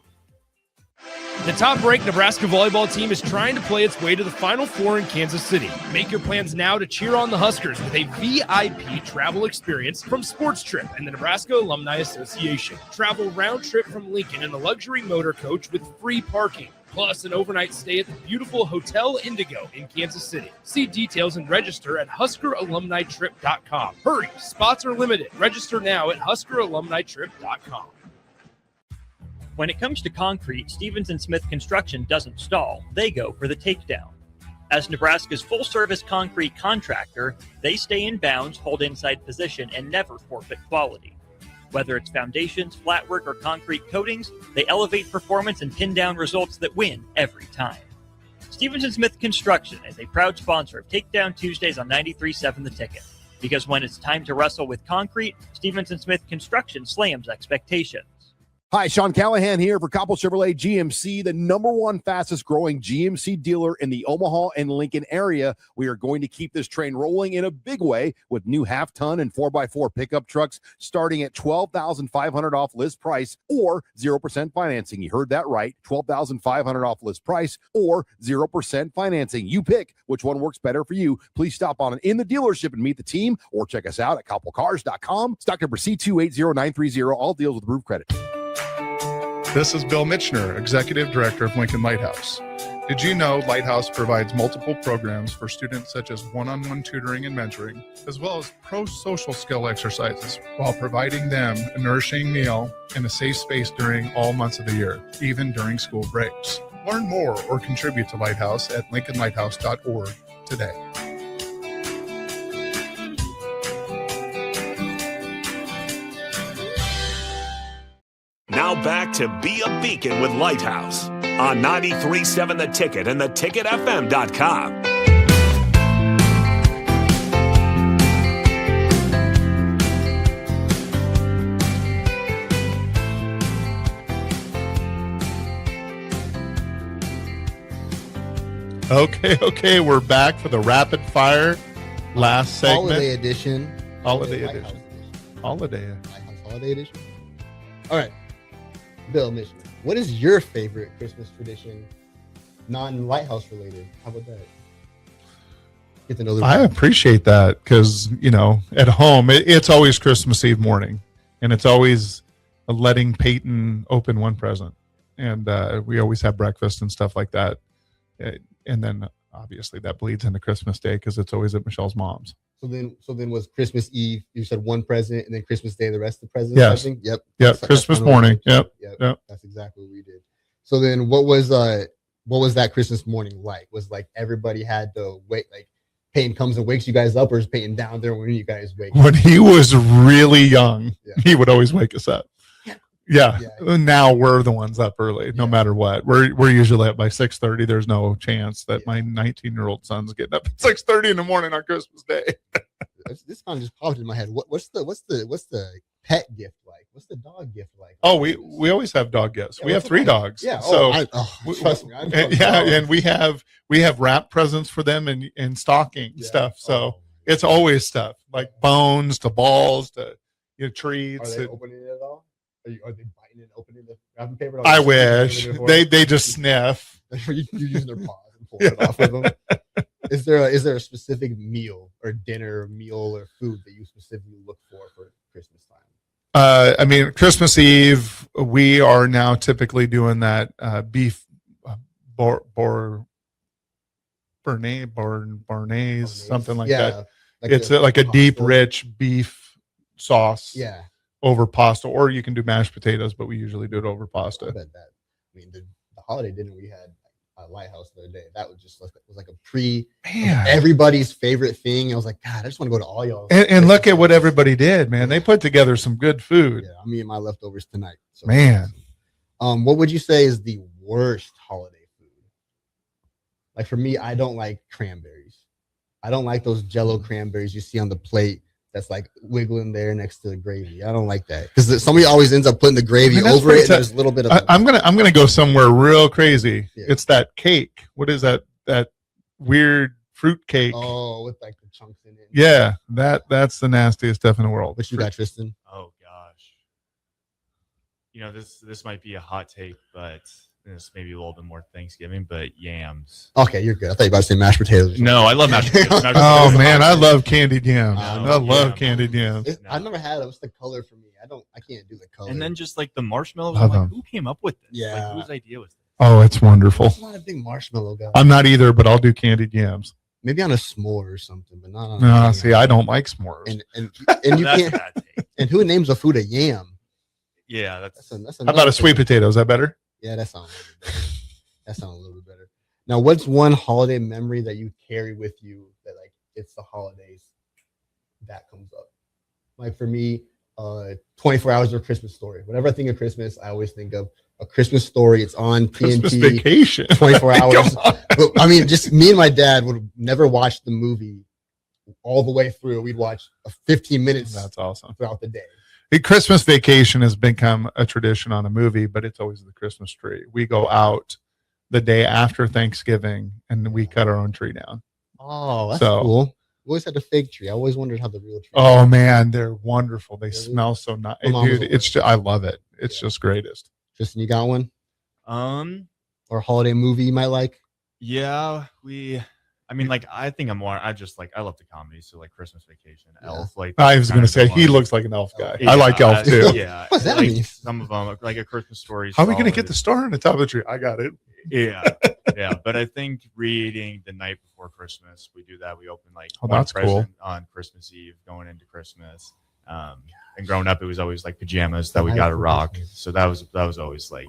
The top-ranked Nebraska volleyball team is trying to play its way to the Final Four in Kansas City. Make your plans now to cheer on the Huskers with a VIP travel experience from Sports Trip and the Nebraska Alumni Association. Travel round trip from Lincoln in the luxury motor coach with free parking, plus an overnight stay at the beautiful Hotel Indigo in Kansas City. See details and register at HuskerAlumniTrip.com. Hurry, spots are limited. Register now at HuskerAlumniTrip.com. When it comes to concrete, Stevens & Smith Construction doesn't stall. They go for the takedown. As Nebraska's full-service concrete contractor, they stay in bounds, hold inside position, and never forfeit quality. Whether it's foundations, flatwork, or concrete coatings, they elevate performance and pin down results that win every time. Stevens & Smith Construction is a proud sponsor of Takedown Tuesdays on 93.7 The Ticket. Because when it's time to wrestle with concrete, Stevens & Smith Construction slams expectations. Hi, Sean Callahan here for Coppell Chevrolet GMC, the #1 fastest growing GMC dealer in the Omaha and Lincoln area. We are going to keep this train rolling in a big way with new half-ton and 4x4 pickup trucks starting at $12,500 off list price or 0% financing. You heard that right, $12,500 off list price or 0% financing. You pick which one works better for you. Please stop on in the dealership and meet the team or check us out at koppelcars.com. Stock number C280930. All deals with approved credit. This is Bill Michener, Executive Director of Lincoln Lighthouse. Did you know Lighthouse provides multiple programs for students such as one-on-one tutoring and mentoring, as well as pro-social skill exercises, while providing them a nourishing meal and a safe space during all months of the year, even during school breaks? Learn more or contribute to Lighthouse at lincolnlighthouse.org today. Now back to Be a Beacon with Lighthouse on 93.7 The Ticket and theticketfm.com. Okay, we're back for the rapid fire last segment. Holiday edition. Holiday Lighthouse edition. Holiday. Lighthouse Holiday edition. All right. Bill Michener, what is your favorite Christmas tradition, non-Lighthouse related? How about that? Get to know the I appreciate that because, at home, it's always Christmas Eve morning, and it's always letting Peyton open one present. And we always have breakfast and stuff like that. And then, obviously, that bleeds into Christmas Day because it's always at Michelle's mom's. So then was Christmas Eve, you said one present, and then Christmas Day, the rest of the presents? Yes. I think? Yep. Yep. Christmas morning. Yep. That's exactly what we did. So then what was that Christmas morning like? Was like everybody had to wait, like Peyton comes and wakes you guys up, or is Peyton down there when you guys wake up? When he was really young, he would always wake us up. Yeah. Now we're the ones up early, no matter what. We're usually up by 6:30. There's no chance that my 19-year-old son's getting up at 6:30 in the morning on Christmas Day. This kind of just popped in my head. What's the pet gift like? What's the dog gift like? Oh, we always have dog gifts. We have 3 dogs. Yeah. So Trust me. and we have wrap presents for them and stocking stuff. So it's always stuff like bones to balls to treats. Are they opening it at all? Are they biting and opening the wrapping paper? I wish they just sniff. You're using their paws and pulling it off of them. Is there a specific meal or dinner, meal or food that you specifically look for Christmas time? Christmas Eve, we are now typically doing that beef Béarnaise, something like that. It's like a deep, rich beef sauce. Yeah. Over pasta, or you can do mashed potatoes, but we usually do it over pasta. I bet that. The holiday dinner we had at Lighthouse the other day, that was just like a everybody's favorite thing. I was like, God, I just want to go to all y'all. And look at what everybody did, man. They put together some good food. Yeah, I'm eating my leftovers tonight. So, man. What would you say is the worst holiday food? Like for me, I don't like cranberries. I don't like those Jell-O cranberries you see on the plate. That's like wiggling there next to the gravy. I don't like that because somebody always ends up putting the gravy over it. And there's a little bit of. I'm gonna go somewhere real crazy. Yeah. It's that cake. What is that? That weird fruit cake. Oh, with like the chunks in it. Yeah, that's the nastiest stuff in the world. What you got, Tristan? Oh gosh. This might be a hot take, but this may be a little bit more Thanksgiving, but yams. Okay, you're good. I thought you were about to say mashed potatoes. No, I love mashed potatoes. Oh man, I love candied yams. I love candied yams. I've never had it. What's the color for me? I can't do the color. And then just like the marshmallows. I'm like, who came up with this? Yeah. Like, whose idea was this? Oh, it's wonderful. I'm not a big marshmallow guy. I'm not either, but I'll do candied yams. Maybe on a s'more or something, but not on. No, see, I don't like s'mores. And you can't. And who names a food a yam? Yeah, that's How about a sweet potato? Is that better? Yeah, that sounds a little bit better. That sounds a little bit better. Now, what's one holiday memory that you carry with you that like it's the holidays that comes up? Like for me, 24 Hours of Christmas Story. Whenever I think of Christmas, I always think of A Christmas Story. It's on TNT. Christmas Vacation. 24 hours. But, I mean, just me and my dad would never watch the movie all the way through. We'd watch 15 minutes. That's awesome. Throughout the day. The Christmas Vacation has become a tradition on a movie, but it's always the Christmas tree. We go out the day after Thanksgiving and we cut our own tree down. Oh, that's cool. We always had the fake tree. I always wondered how the real tree. Oh man, they're wonderful. They smell so nice, dude. It's I love it. It's just greatest. Tristan, you got one? Or holiday movie you might like? Yeah, I mean, like, I think I love the comedy. So, like, Christmas Vacation, Elf. Like, I was going to say, he looks like an elf guy. I like Elf, too. Yeah. What's that mean? Some of them, like A Christmas Story. How are we going to get the star on the top of the tree? I got it. Yeah. Yeah. But I think reading the night before Christmas, we do that. We open, like, that's cool. On Christmas Eve, going into Christmas. And growing up, it was always, like, pajamas that we got to rock. So that was always, like,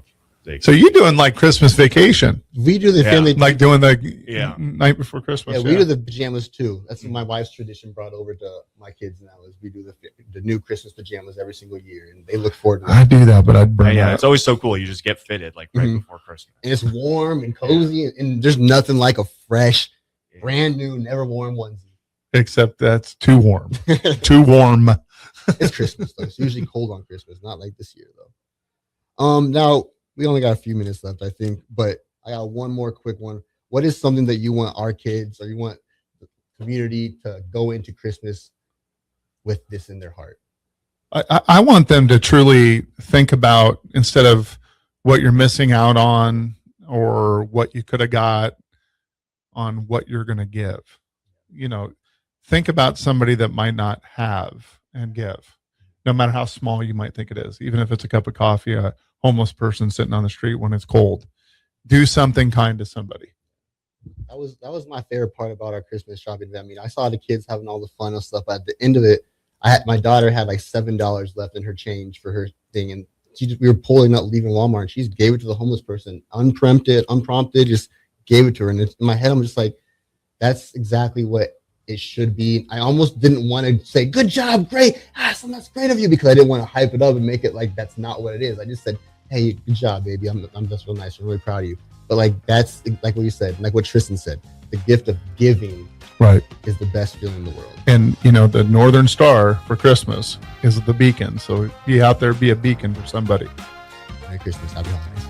so you're doing like Christmas Vacation. We do the family, like doing the night before Christmas. Yeah, we do the pajamas too. That's what my wife's tradition brought over to my kids now. Is we do the new Christmas pajamas every single year, and they look forward to it. I do that, but I'd burn that. It's always so cool. You just get fitted like right before Christmas, and it's warm and cozy, and there's nothing like a fresh, brand new, never worn onesie. Except that's too warm. Too warm. It's Christmas though. It's usually cold on Christmas, not like this year though. Now. We only got a few minutes left, I think, but I got one more quick one. What is something that you want our kids or you want the community to go into Christmas with this in their heart? I want them to truly think about, instead of what you're missing out on or what you could have got, on what you're going to give. You know, think about somebody that might not have and give, no matter how small you might think it is, even if it's a cup of coffee, a homeless person sitting on the street when it's cold. Do something kind to somebody. That was my favorite part about our Christmas shopping event. I mean, I saw the kids having all the fun and stuff. At the end of it, my daughter had like $7 left in her change for her thing, and we were pulling up, leaving Walmart, and she just gave it to the homeless person, unprompted, just gave it to her. And in my head, I'm just like, that's exactly what it should be. I almost didn't want to say, good job, great, awesome, that's great of you, because I didn't want to hype it up and make it like that's not what it is. I just said, hey, good job, baby. I'm just real nice. I'm really proud of you. But like that's like what you said, like what Tristan said, the gift of giving is the best feeling in the world. And you know, the Northern Star for Christmas is the beacon. So be out there, be a beacon for somebody. Merry Christmas, happy holidays.